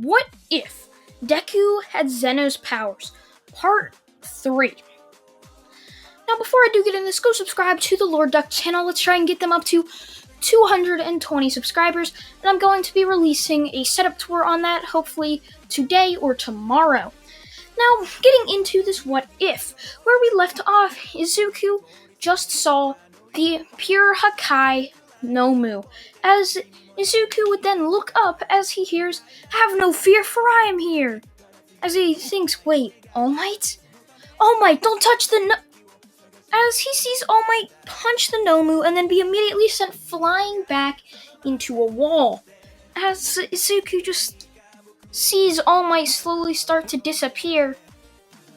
What if Deku had Zeno's powers? Part 3. Now, before I do get into this, go subscribe to the Lord Duck channel. Let's try and get them up to 220 subscribers. And I'm going to be releasing a setup tour on that, hopefully today or tomorrow. Now, getting into this what if. Where we left off, Izuku just saw the pure Hakai Nomu, as Izuku would then look up as he hears, "Have no fear, for I am here." As he thinks, wait, All Might? All Might, don't touch the As he sees All Might punch the Nomu and then be immediately sent flying back into a wall. As Izuku just sees All Might slowly start to disappear,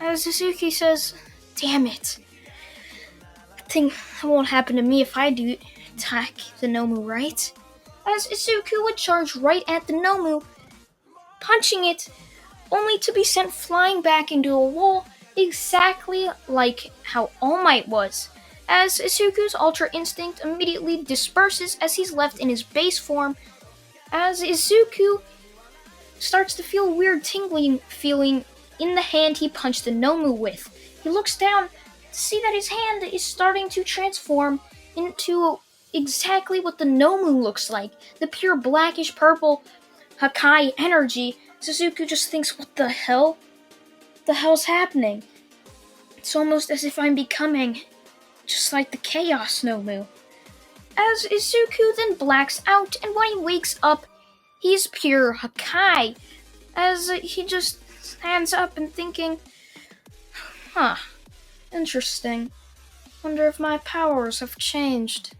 as Izuku says, damn it. I think that won't happen to me if I do attack the Nomu, right? As Izuku would charge right at the Nomu, punching it, only to be sent flying back into a wall, exactly like how All Might was. As Izuku's Ultra Instinct immediately disperses as he's left in his base form, as Izuku starts to feel a weird tingling feeling in the hand he punched the Nomu with. He looks down to see that his hand is starting to transform into exactly what the Nomu looks like, the pure blackish purple Hakai energy. Izuku just thinks, what the hell? What the hell's happening? It's almost as if I'm becoming just like the Chaos Nomu. As Izuku then blacks out, and when he wakes up, he's pure Hakai. As he just stands up and thinking, interesting. Wonder if my powers have changed.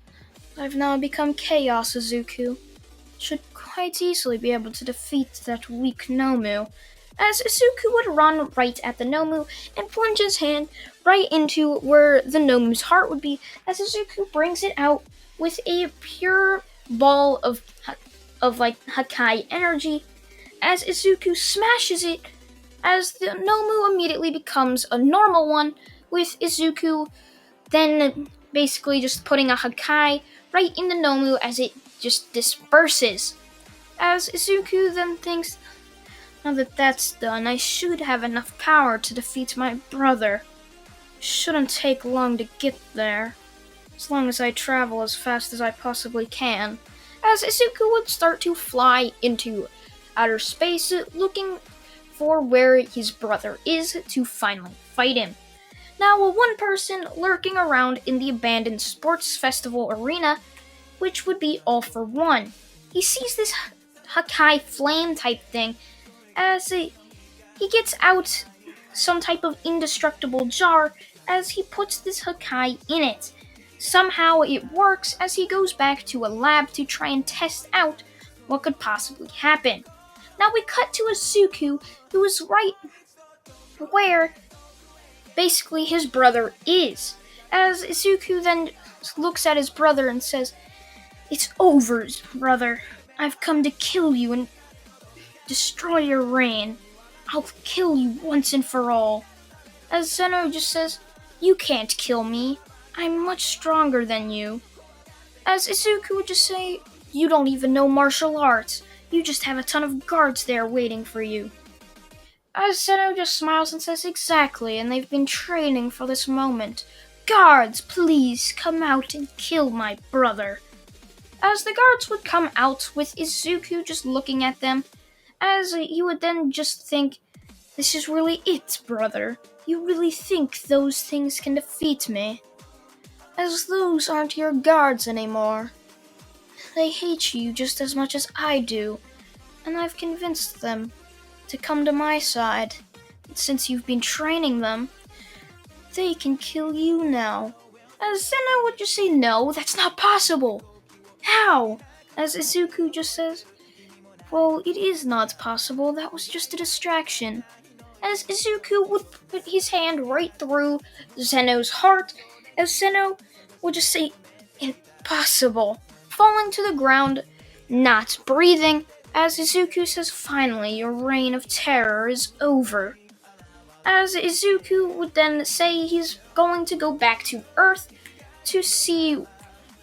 I've now become Chaos Izuku. Should quite easily be able to defeat that weak Nomu. As Izuku would run right at the Nomu and plunge his hand right into where the Nomu's heart would be, as Izuku brings it out with a pure ball of Hakai energy. As Izuku smashes it, as the Nomu immediately becomes a normal one, with Izuku then basically just putting a Hakai right in the Nomu as it just disperses. As Izuku then thinks, now that that's done, I should have enough power to defeat my brother. Shouldn't take long to get there, as long as I travel as fast as I possibly can. As Izuku would start to fly into outer space, looking for where his brother is to finally fight him. Now, one person lurking around in the abandoned sports festival arena, which would be All For One. He sees this Hakai flame type thing as he gets out some type of indestructible jar as he puts this Hakai in it. Somehow it works as he goes back to a lab to try and test out what could possibly happen. Now we cut to Izuku, who is right where basically his brother is. As Izuku then looks at his brother and says, "It's over, brother. I've come to kill you and destroy your reign. I'll kill you once and for all." As Zeno just says, "You can't kill me. I'm much stronger than you." As Izuku would just say, "You don't even know martial arts. You just have a ton of guards there waiting for you." As Zeno just smiles and says, "Exactly, and they've been training for this moment. Guards, please come out and kill my brother." As the guards would come out with Izuku just looking at them, as he would then just think, "This is really it, brother. You really think those things can defeat me? As those aren't your guards anymore. They hate you just as much as I do, and I've convinced them to come to my side. And since you've been training them, they can kill you now." As Zeno would just say, "No, that's not possible." "How?" As Izuku just says, "Well, it is not possible. That was just a distraction." As Izuku would put his hand right through Zeno's heart, as Zeno would just say, "Impossible," falling to the ground, not breathing, as Izuku says, "Finally, your reign of terror is over." As Izuku would then say he's going to go back to Earth to see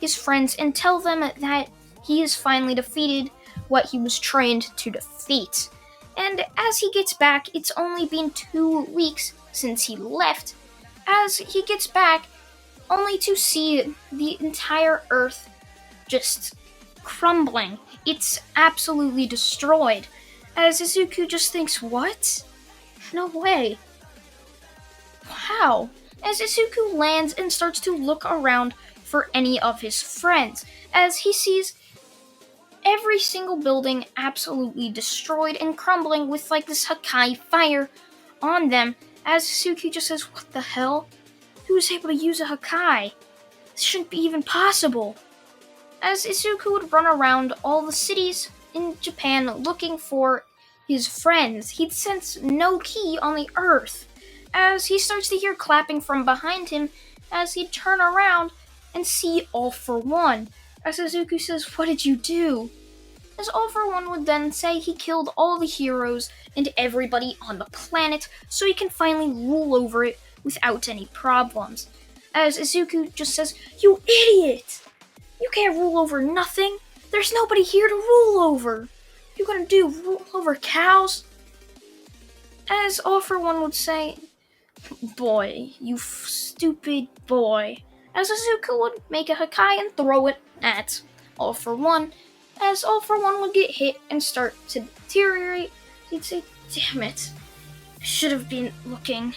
his friends and tell them that he has finally defeated what he was trained to defeat. And as he gets back, it's only been 2 weeks since he left. As he gets back, only to see the entire Earth just crumbling. It's absolutely destroyed. As Izuku just thinks, what? No way. How? As Izuku lands and starts to look around for any of his friends, as he sees every single building absolutely destroyed and crumbling with like this Hakai fire on them, as Izuku just says, what the hell? Who was able to use a Hakai? This shouldn't be even possible. As Izuku would run around all the cities in Japan looking for his friends, he'd sense no key on the earth. As he starts to hear clapping from behind him, as he'd turn around and see All For One. As Izuku says, what did you do? As All For One would then say he killed all the heroes and everybody on the planet so he can finally rule over it without any problems. As Izuku just says, you idiot! You can't rule over nothing! There's nobody here to rule over! You gonna do rule over cows? As All For One would say, boy, you stupid boy. As Izuku would make a Hakai and throw it at All For One. As All For One would get hit and start to deteriorate, he'd say, damn it, I should have been looking.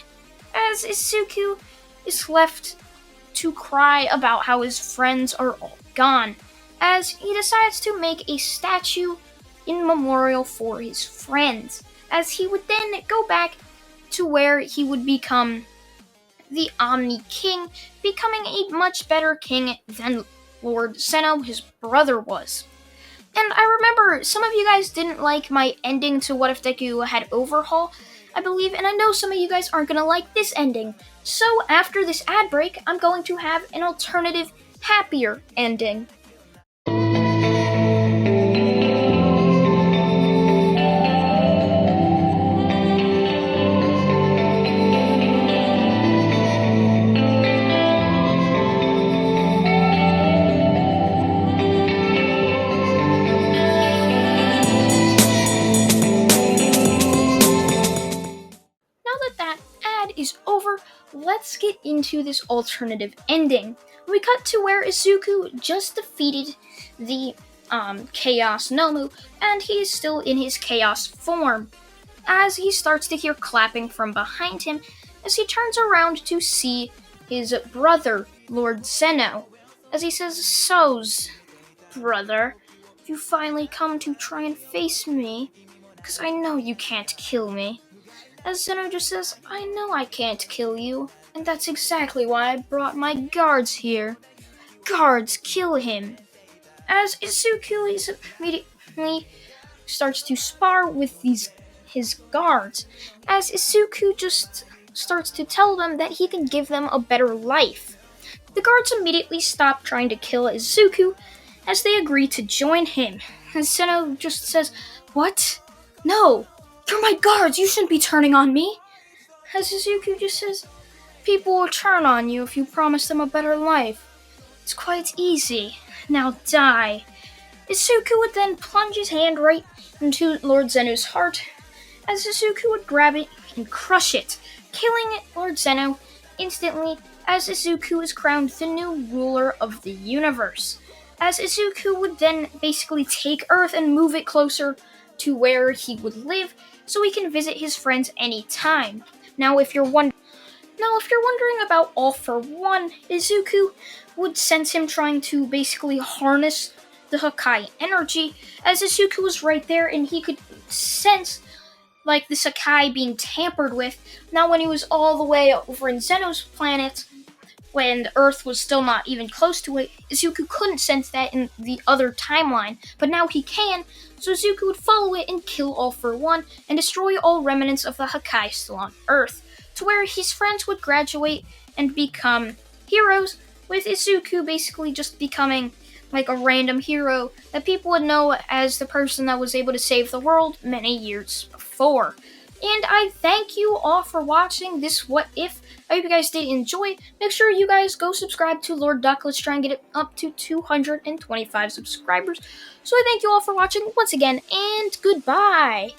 As Izuku is left to cry about how his friends are all gone, as he decides to make a statue in memorial for his friends, as he would then go back to where he would become the Omni King, becoming a much better king than Lord Zeno, his brother, was. And I remember some of you guys didn't like my ending to What If Deku had Overhaul, I believe, and I know some of you guys aren't going to like this ending. So after this ad break, I'm going to have an alternative, happier ending. Is over, let's get into this alternative ending. We cut to where Izuku just defeated the Chaos Nomu, and he's still in his Chaos form. As he starts to hear clapping from behind him, as he turns around to see his brother, Lord Zeno. As he says, "So's, brother, you finally come to try and face me, because I know you can't kill me." As Zeno just says, I know I can't kill you, and that's exactly why I brought my guards here. Guards, kill him. As Izuku is immediately starts to spar with his guards, as Izuku just starts to tell them that he can give them a better life. The guards immediately stop trying to kill Izuku, as they agree to join him. As Zeno just says, what? No! You're my guards, you shouldn't be turning on me. As Izuku just says, people will turn on you if you promise them a better life. It's quite easy. Now die. Izuku would then plunge his hand right into Lord Zeno's heart, as Izuku would grab it and crush it, killing Lord Zeno instantly, as Izuku is crowned the new ruler of the universe. As Izuku would then basically take Earth and move it closer to where he would live, so he can visit his friends anytime. Now, if you're wondering about All For One, Izuku would sense him trying to basically harness the Hakai energy, as Izuku was right there and he could sense like the Hakai being tampered with. Now, when he was all the way over in Zeno's planet, when Earth was still not even close to it, Izuku couldn't sense that in the other timeline, but now he can, so Izuku would follow it and kill All For One and destroy all remnants of the Hakai still on Earth, to where his friends would graduate and become heroes, with Izuku basically just becoming like a random hero that people would know as the person that was able to save the world many years before. And I thank you all for watching this What If. I hope you guys did enjoy. Make sure you guys go subscribe to Lord Duck. Let's try and get it up to 225 subscribers. So I thank you all for watching once again, and goodbye.